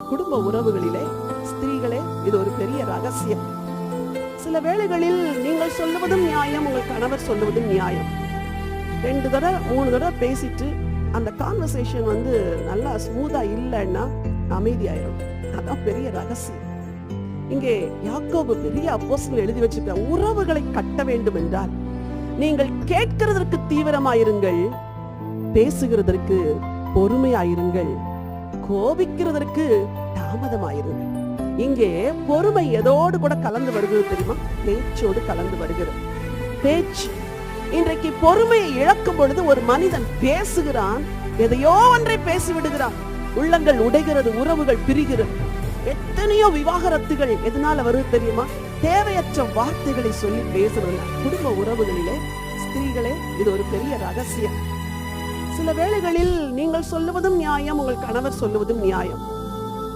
குடும்ப உறவுகளிலே ஸ்திரீகளே, இது ஒரு பெரிய ரகசியம். சில வேளைகளில் நீங்கள் சொல்லுவதும் நியாயம், உங்கள் கணவர் சொல்லுவதும் நியாயம். 2 தடவை 3 தடவை பேசிட்டு அந்த கான்வர்சேஷன் நல்லா ஸ்மூத்தா இல்லைன்னா அமைதியாயிரும். அதான் பெரிய ரகசியம். இங்கே யாக்கோபு பெரிய அப்போஸ்தலன் எழுதி வச்சிருக்க, உறவுகளை கட்ட வேண்டும் என்றால் நீங்கள் கேட்கிறதற்கு தீவிரமாயிருங்கள், பேசுகிறதற்கு பொறுமையாயிருங்கள், கோபிக்கிறதற்கு தாமதமாயிருங்கள். இங்கே பொறுமை எதோடு கூட கலந்து வருகிறது தெரியுமா? பேச்சோடு கலந்து வருகிறது. பேச்சு. இன்றைக்கு பொறுமையை இழக்கும் பொழுது ஒரு மனிதன் பேசுகிறான், எதையோ ஒன்றை பேசி விடுகிறான், உள்ளங்கள் உடைகிறது, உறவுகள் பிரிகிறது. எத்தனையோ விவாகரத்துகள் எதனால வருது தெரியுமா? தேவையற்ற வார்த்தைகளை சொல்லி பேசுறது. குடும்ப உறவுகளிலே ஸ்திரீகளே, இது ஒரு பெரிய ரகசியம். சில வேளைகளில் நீங்கள் சொல்லுவதும் நியாயம், உங்கள் கணவர் சொல்லுவதும் நியாயம்.